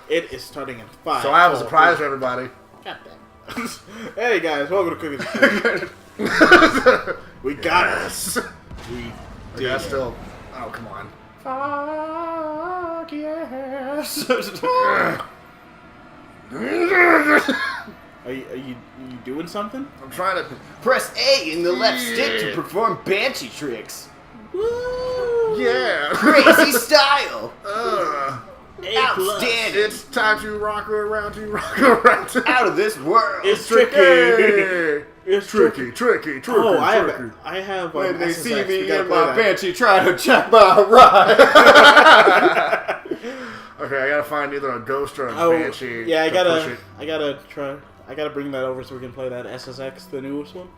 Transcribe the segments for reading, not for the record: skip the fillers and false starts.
It is starting in 5. So I have a surprise for everybody. God damn. Hey guys, welcome to Cookies. We got this. We did. Yeah, still. Oh, come on. Fuck yes. Are you doing something? I'm trying to Press A in the left stick to perform banshee tricks. Woo! Yeah. Crazy style. Outstanding. It's time to rock around, to rock around. Out of this world. It's tricky. It's tricky. Oh, I have. When they SSX, see me we gotta in play my that. banshee trying to check my ride. Okay, I gotta find either a ghost or a Oh, banshee. yeah, I push it. gotta bring that over so we can play that SSX, the newest one.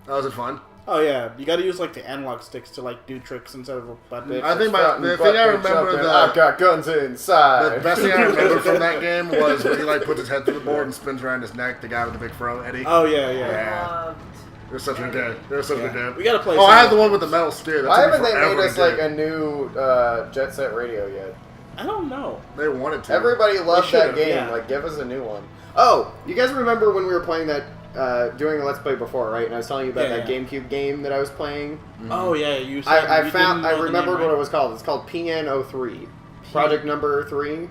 Oh, is it fun? Oh yeah, you gotta use like the analog sticks to like do tricks instead of a button. I think the thing I remember I've got guns inside. the best thing I remember from that game was when he like puts his head through the board and spins around his neck. The guy with the big fro, Eddie. Oh yeah. Yeah. They're such a good. They're such a good. We gotta play. Oh, I have the one with the metal steer. Why haven't they made us like a new Jet Set Radio yet? I don't know. They wanted to. Everybody loved that game. yeah. Like, give us a new one. Oh, you guys remember when we were playing that, doing a Let's Play before, right? And I was telling you about that GameCube game that I was playing. Mm-hmm. Oh yeah, you. Said I you remembered what it was called. It's called Piano 3. Project number 3.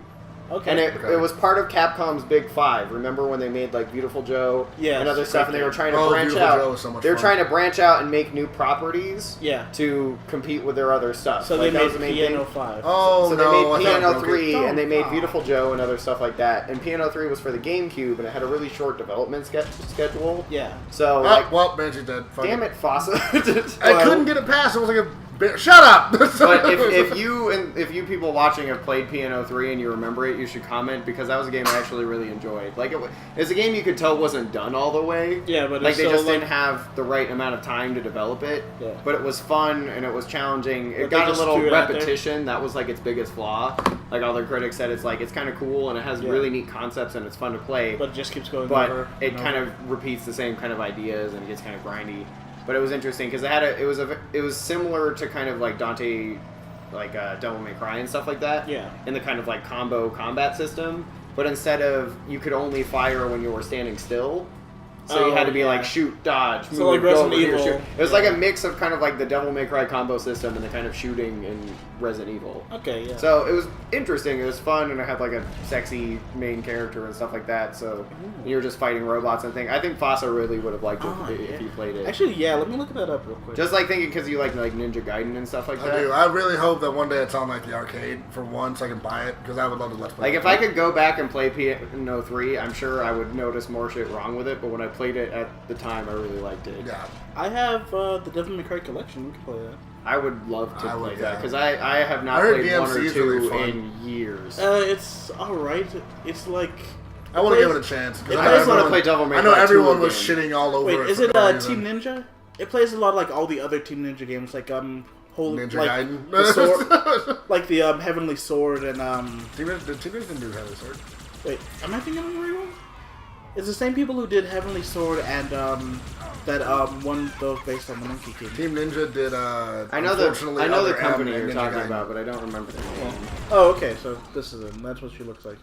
Okay. And it was part of Capcom's Big Five. Remember when they made like Beautiful Joe and other stuff, and they were trying to branch Beautiful out. Joe was so much they were fun. trying to branch out and make new properties. Yeah. To compete with their other stuff. So like, they that was made the main Piano thing. 5. Oh So no! they made I Piano thought 3 and they made Oh. Beautiful Joe and other stuff like that. And Piano 3 was for the GameCube and it had a really short development schedule. Yeah. So, Oh, well, Banshee's dead. Fuck damn it, Fossa. I couldn't get it past. It was like a. Shut up! But if you people watching have played Piano 3 and you remember it, you should comment because that was a game I actually really enjoyed. Like it's a game you could tell wasn't done all the way. Yeah, but like it's they still, just didn't have the right amount of time to develop it. Yeah. But it was fun and it was challenging. It But got they a just little threw it out there. repetition. That was like its biggest flaw. Like all the critics said, it's kind of cool and it has really neat concepts and it's fun to play. But it just keeps going But over. it kind of repeats the same kind of ideas and it gets kind of grindy. But it was interesting because it was similar to kind of like Dante, like Devil May Cry and stuff like that. Yeah. In the kind of like combo combat system, but instead of you could only fire when you were standing still. So you had to be like shoot, dodge, move, so like go Resident over here, Evil. shoot. It was like a mix of kind of like the Devil May Cry combo system and the kind of shooting in Resident Evil. Okay, yeah. So it was interesting. It was fun, and it had like a sexy main character and stuff like that. So you were just fighting robots and things. I think Fossa really would have liked it if you played it. Actually, yeah. Let me look that up real quick. Just like thinking because you like Ninja Gaiden and stuff like that. I do. I really hope that one day it's on like the arcade for one, so I can buy it because I would love to Let's Play. Like if I could go back and play Piano 3, I'm sure I would notice more shit wrong with it. But when I played it at the time, I really liked it. Yeah. I have the Devil May Cry collection. We can play that. I would love to play that because I have I not heard played one or DMC is two really fun. in years. It's alright. It's like. I want to give it a chance. I just want to play Devil May Cry. I know everyone 2 was again. shitting all over Wait, it. is for it no reason. Team Ninja? It plays a lot like all the other Team Ninja games, like Holy Ninja like Gaiden? the sword, like the Heavenly Sword and Team Ninja didn't do Heavenly Sword. Wait, am I thinking of the right one? It's the same people who did Heavenly Sword and that one that was based on the Monkey King. Team Ninja did. I know the company you're talking Gaiden. about, but I don't remember their name. Oh, okay, so this is it. That's what she looks like.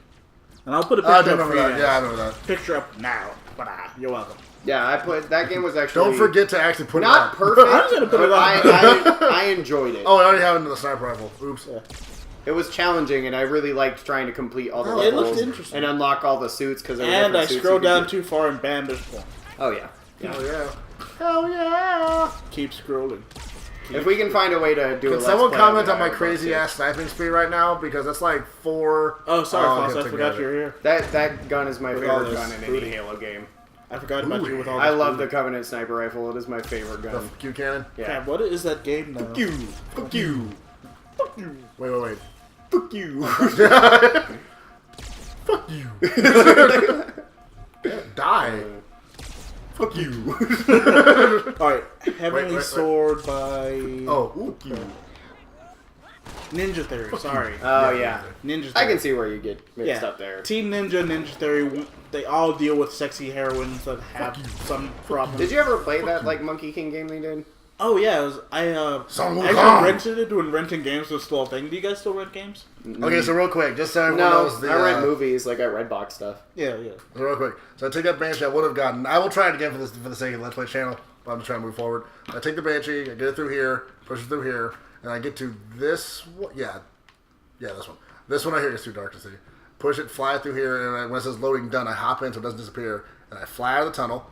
And I'll put a I picture don't up for remember you that. guys. Yeah, I know that. Picture up now. You're welcome. Yeah, I played that game was actually Don't forget to actually put not it on. perfect. I'm gonna put it but on. I enjoyed it. Oh, I already have it in the sniper rifle. Oops. Yeah. It was challenging, and I really liked trying to complete all the It levels looked interesting. and unlock all the suits because And I scrolled down too far and bam, there's one. Oh yeah. Oh yeah. Hell yeah. Keep scrolling. If we can find a way to do it, Can someone comment on my crazy ass sniping speed right now? Because that's like 4. Oh, sorry, I'll Foss, get I forgot together. you're here. That gun is my With all favorite this gun in any booty. Halo game. I forgot about you with all this I love the booty. Covenant sniper rifle. It is my favorite The gun. Q cannon. Yeah. God, what is that game now? Fuck you. Fuck you. Fuck you. Wait. Fuck you. Fuck you. Die. Fuck you. Alright, Heavenly wait. Sword by... Oh, ooh. Ninja Theory, sorry. Oh yeah. Ninja Theory. I can see where you get mixed up there. Team Ninja, Ninja Theory, they all deal with sexy heroines that have some problems. Did you ever play that like Monkey King game they did? Oh yeah, I Son actually Wukong. rented it when renting games was still a thing. Do you guys still rent games? Okay, so real quick, just so everyone No, knows the. I rent movies like I Redbox stuff. Yeah. So real quick, so I take that Banshee I would have gotten. I will try it again for the sake of the Let's Play channel, but I'm just trying to move forward. I take the Banshee, I get it through here, push it through here, and I get to this one. Yeah, this one. This one right here is too dark to see. Push it, fly it through here, and when it says loading done, I hop in so it doesn't disappear, and I fly out of the tunnel.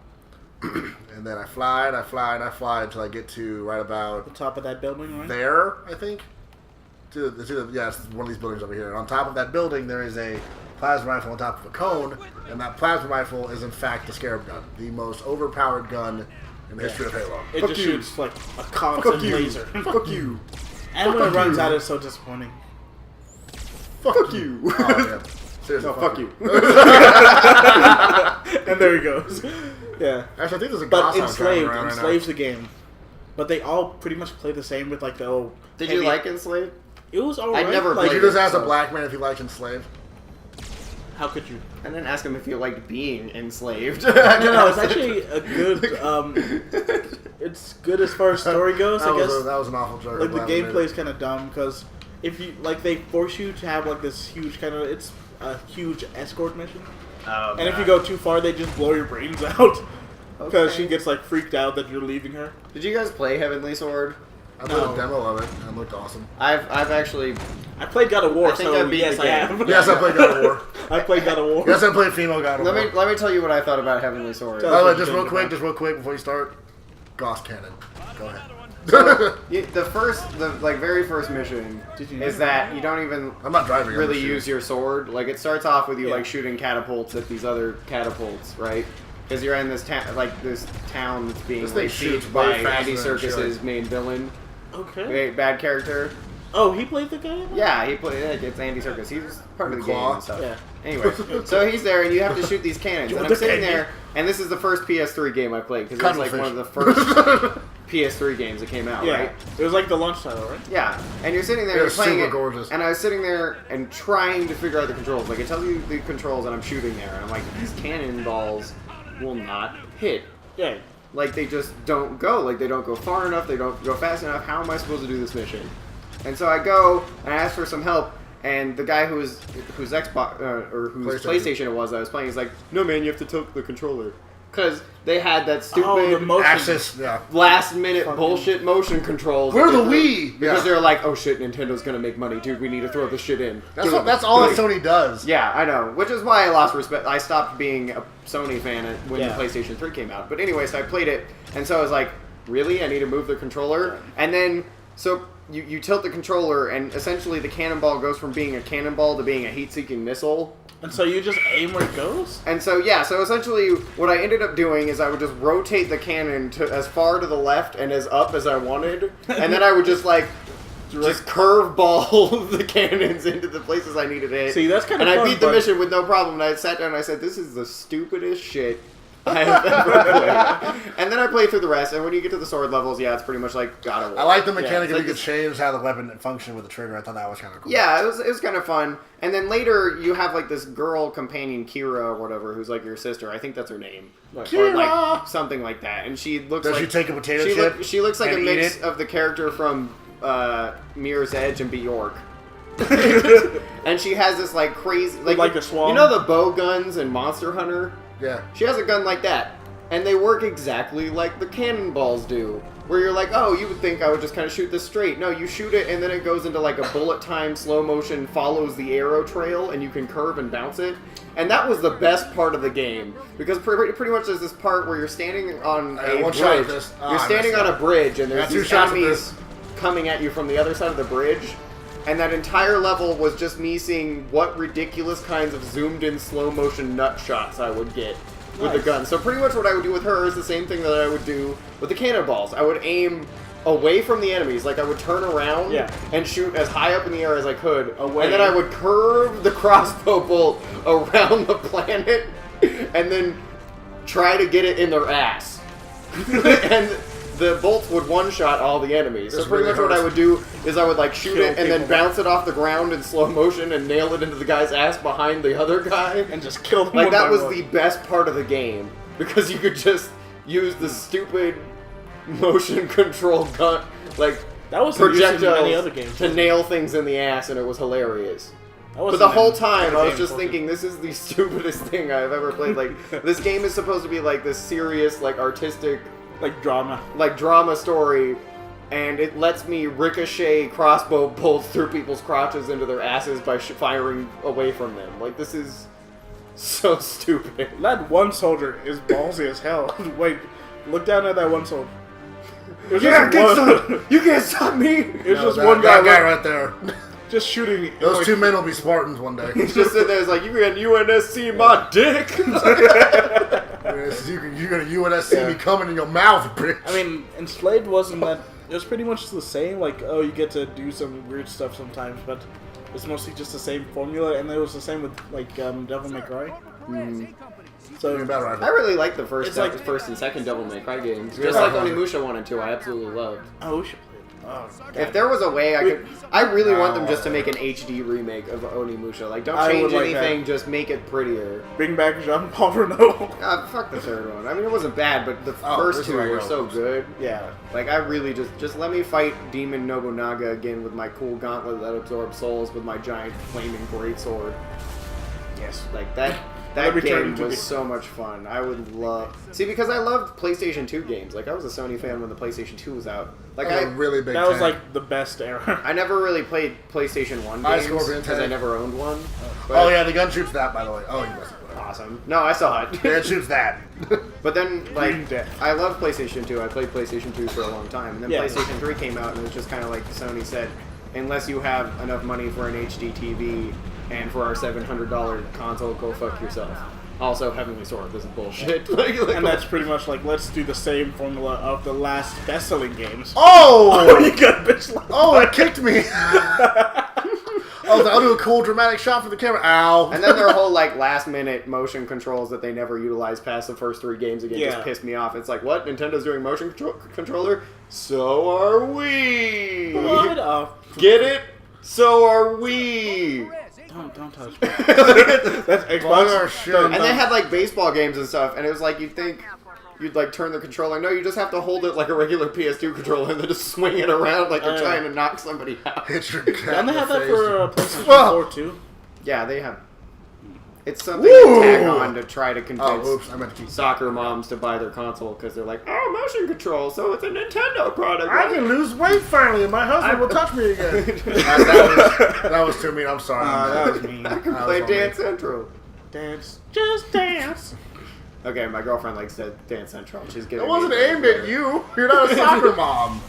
And then I fly and I fly and I fly until I get to right about The top of that building, right? there, I think. It's one of these buildings over here. And on top of that building, there is a plasma rifle on top of a cone, and that plasma rifle is in fact the Scarab gun, the most overpowered gun in the history of Halo. It Fuck just you. shoots like a constant Fuck you. laser. Fuck you. And when it Fuck runs you. out, it's so disappointing. Fuck you. Oh, yeah. Seriously, No, fuck you. And there he goes. Yeah. Actually, I think there's a But Goss driving Enslaved around right enslaves the game. But they all pretty much play the same with like the old. Did you like Enslaved? It was alright. I never like, now. You played just asked a So- black man if he liked Enslaved. How could you? And then ask him if you liked being enslaved. No, it's actually a good. It's good as far as story goes. I guess. That was an awful joke. Like I'm the glad we made gameplay it. is kind of dumb because if you they force you to have like this huge kind of it's a huge escort mission, Oh, and if you go too far, they just blow your brains out because Okay. she gets like freaked out that you're leaving her. Did you guys play Heavenly Sword? I played No. a demo of it and it looked awesome. I've actually I played God of War, I think so I beat yes, the I game. have. Yes, I played God of War. I played God of War. Yes, I played female God of War. let me tell you what I thought about Heavenly Sword. Tell- By the way, That's what just real quick before you start, Goss Cannon. Go ahead. The very first mission Did you is know? that you don't even I'm not driving. I'm really just use your sword. Like it starts off with you Yeah. like shooting catapults at these other catapults, right? Because you're in this this town that's being This thing like, shoots sieged way by faster Andy than Serkis's shit. main villain, Okay. bad character. Oh, he played the guy. Yeah, he played. It's Andy Serkis. He's part of the game Claw. and stuff. Yeah. Anyway, so he's there, and you have to shoot these cannons. You And want I'm the sitting cannon? there, and this is the first PS3 game I played because it was like Cuttlefish. one of the first PS3 games that came out, Yeah. right? It was like the launch title, right? Yeah, and you're sitting there, It you're was playing super it, gorgeous. and I was sitting there and trying to figure out the controls. Like it tells you the controls, and I'm shooting there, and I'm like, these cannonballs will not hit. Yeah. Like they just don't go. Like they don't go far enough. They don't go fast enough. How am I supposed to do this mission? And so I go and I ask for some help, and the guy whose Xbox or whose PlayStation it was that I was playing is like, no man, you have to tilt the controller, because they had that stupid Oh, the motion. Access, yeah. last minute Fucking- bullshit motion controls. Where that the they threw- Wii? Because Yeah. they're like, oh shit, Nintendo's gonna make money, dude. We need to throw this shit in. That's all that Sony does. Yeah, I know. Which is why I lost respect. I stopped being a Sony fan when Yeah. the PlayStation 3 came out. But anyway, so I played it, and so I was like, really? I need to move the controller? And then, so you tilt the controller, and essentially the cannonball goes from being a cannonball to being a heat-seeking missile. And so you just aim where it goes? And so, yeah, so essentially what I ended up doing is I would just rotate the cannon to as far to the left and as up as I wanted, and then I would just, like, just curveball the cannons into the places I needed to hit. See, that's kinda And I fun, beat the but- mission with no problem, and I sat down and I said, this is the stupidest shit I have ever played. And then I played through the rest, and when you get to the sword levels, yeah, it's pretty much like God of War. I like the mechanic it's that like you could this- change how the weapon functioned with the trigger. I thought that was kind of cool. Yeah, it was kind of fun. And then later, you have like this girl companion, Kira or whatever, who's like your sister. I think that's her name. Or Kira! like something like that. And she looks Does like... she take a potato she chip? she looks like a and mix eat it? of the character from Mirror's Edge and Bjork. And she has this like crazy... Like the swan? You know the bow guns in Monster Hunter? Yeah. She has a gun like that. And they work exactly like the cannonballs do. Where you're like, oh, you would think I would just kind of shoot this straight. No, you shoot it and then it goes into like a bullet time slow motion, follows the arrow trail, and you can curve and bounce it. And that was the best part of the game. Because pretty much there's this part where you're standing on a one shot at bridge. this. Oh, You're I standing messed on up. a bridge and there's Got two these shots at enemies this. coming at you from the other side of the bridge. And that entire level was just me seeing what ridiculous kinds of zoomed in slow motion nut shots I would get with the gun. So pretty much what I would do with her is the same thing that I would do with the cannonballs. I would aim away from the enemies, like I would turn around and shoot as high up in the air as I could, Away. and then I would curve the crossbow bolt around the planet, and then try to get it in their ass. and the bolts would one-shot all the enemies. So This pretty really much what I hurts. would do is I would like shoot Kill it and then people. bounce it off the ground in slow motion and nail it into the guy's ass behind the other guy. And just kill them Like one that by was one. the best part of the game because you could just use the stupid motion control gun, like That wasn't used in projectiles many other games. to nail things in the ass, and it was hilarious. That But wasn't the whole in time, I was any just game, thinking, this is the stupidest thing I've ever played. Like, this game is supposed to be like this serious, like artistic, like drama. like drama story, and it lets me ricochet crossbow bolts through people's crotches into their asses by firing away from them. Like, this is so stupid. That one soldier is ballsy as hell. Wait, look down at that one soldier. It was Yeah, just one. you can't stop me! It was just that, one guy, that guy right there. just shooting. Those like, two men will be Spartans one day. He's just sitting there, it's like, you can UNSC my dick! You're gonna UNSC me coming in your mouth, bitch. I mean, Enslaved wasn't that. It was pretty much the same. Like, oh, you get to do some weird stuff sometimes, but it's mostly just the same formula. And it was the same with like Devil May Cry. So You're battle I rifle. really like the first, It's like- first and second Devil May Cry games. Yeah. Just like Onimusha 1 and 2, I absolutely loved. oh, we should play it. Oh, If there was a way I could... I really want them just to make an HD remake of Onimusha. Like, don't I would change like anything, that. just make it prettier. bring back Jean-Paul Renault. Fuck the third one. I mean, it wasn't bad, but the Oh, first this two is were right. so good. Yeah. Like, I really just let me fight Demon Nobunaga again with my cool gauntlet that absorbs souls with my giant flaming greatsword. Yes. Like, that Let me turn game into was the- so much fun. I would love... See, because I loved PlayStation 2 games. Like, I was a Sony fan when the PlayStation 2 was out. Like, That was a really big That was tank. like the best era. I never really played PlayStation 1 Ice games Scorpion because I tank. never owned one. Oh yeah, the gun shoots that, by the way. Oh, you must have put it. Awesome. No, I saw it. Yeah, it shoots that. But then, Green like, Death. I love PlayStation 2. I played PlayStation 2 for a long time. And then Yeah. PlayStation 3 came out, and it was just kind of like Sony said, unless you have enough money for an HD TV and for our $700 console, go fuck yourself. Also, Heavenly Sword. This is bullshit. And that's pretty much like, let's do the same formula of the last best-selling games. Oh! You got a bitch like Oh, it kicked me! I was like, I'll do a cool dramatic shot for the camera. Ow! And then their whole like last minute motion controls that they never utilized past the first 3 games again just Yeah. pissed me off. It's like, what? Nintendo's doing motion controller? So are we! What? Oh, Get it? So are we! don't touch me. That's Xbox. Oh, shit. And they had like baseball games and stuff, and it was like you'd think you'd like turn the controller. No, you just have to hold it like a regular PS2 controller and then just swing it around like you're Yeah. trying to knock somebody out. Hit your cat Don't they in have the that face. for PlayStation Well. 4 too? Yeah, they have. It's something Woo! to tag on to try to convince Oh, oops, I meant to keep. soccer moms to buy their console because they're like, oh, motion control, so it's a Nintendo product. I can lose weight finally, and my husband will touch me again. that was too mean. I'm sorry. That was mean. I can That play was on me. Dance Central. Dance. Just dance. Okay, my girlfriend likes to Dance Central. She's getting. It wasn't aimed at you. You're not a soccer mom.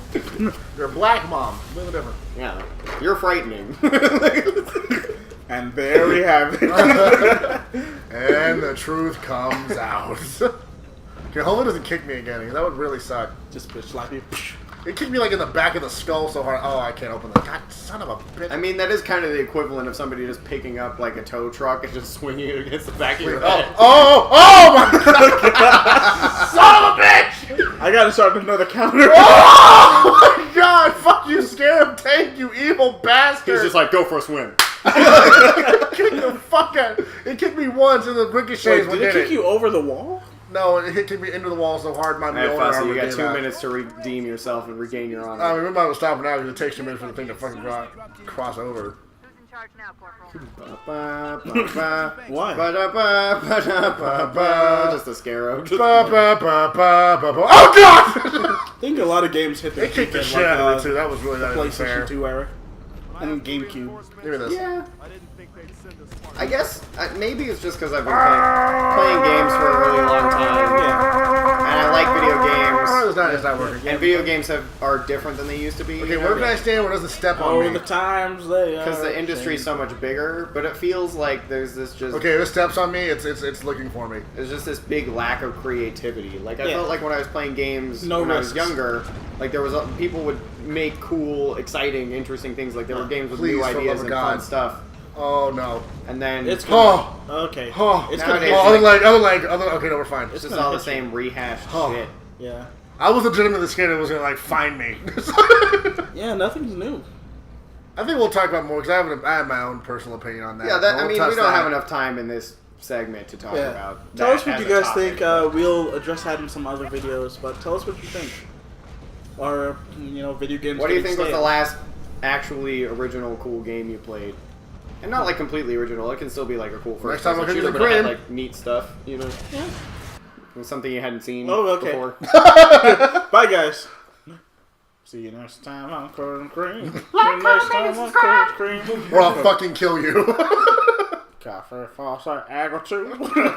You're a black mom. A little different. Yeah, you're frightening. And there we have it. And the truth comes out. Okay, hopefully it doesn't kick me again, because that would really suck. Just bitch slap you. It kicked me like in the back of the skull so hard. Oh, I can't open that. God, son of a bitch. I mean, that is kind of the equivalent of somebody just picking up like a tow truck and just swinging it against the back of your head. Oh my god! Son of a bitch! I gotta start another counter. Oh my god! Fuck you, Scarab Tank, you evil bastard! He's just like, go for a swim. Kick the fuck out! It kicked me once and the ricochets Wait, one did it did kick you over the wall? No, it kicked me into the wall so hard my Alright, own Fussy, armor you got gave 2 out. minutes to redeem yourself and regain your honor. I mean, we might as well stop now because it takes 2 minutes for the thing to fucking cross over. Who's in charge now, Corporal? Why? Just a scarab. Ba, ba, ba, ba, ba, ba. Oh god! I think a lot of games hit their It kicked the peak shit at, out of me too. That was really not even PlayStation fair. 2 era. And GameCube. Give me this. Yeah. I guess maybe it's just because I've been playing games for a really long time. Yeah. And I like video games. It's not working. And video games are different than they used to be. Okay, where can I stand where it doesn't step on Oh, me? the times they are. Because the industry's so much bigger, but it feels like there's this just Okay, if it steps on me, it's looking for me. there's just this big lack of creativity. Like I Yeah. felt like when I was playing games No when I was risks. younger, like there was people would make cool, exciting, interesting things. Like there were games with Please, new for the ideas love of and God. fun stuff. Oh no. And then It's Oh. gonna, okay. Oh. It's Nowadays, gonna Oh, hit. other leg. Okay, no, we're fine. it's just gonna all the hit you. same rehashed Oh. shit. Yeah. I was legitimately scared it was gonna like find me. Yeah, nothing's new. I think we'll talk about more because I have my own personal opinion on that. Yeah, But we'll we touch don't that. have enough time in this segment to talk about. Tell that us what as you a guys topic, think. but- We'll address that in some other videos, but tell us what you think. Or, video games. What do you getting think was the stale. last actually original cool game you played? And not like completely original. It can still be like a cool Next time first-person I'll give you shooter, the but it had cream. like neat stuff. You know, Yeah. it was something you hadn't seen Oh, okay. before. Bye, guys. See you next time on Cold Cream. See you next time on Cold Cream. Or I'll fucking kill you. Cafe False Agro 2.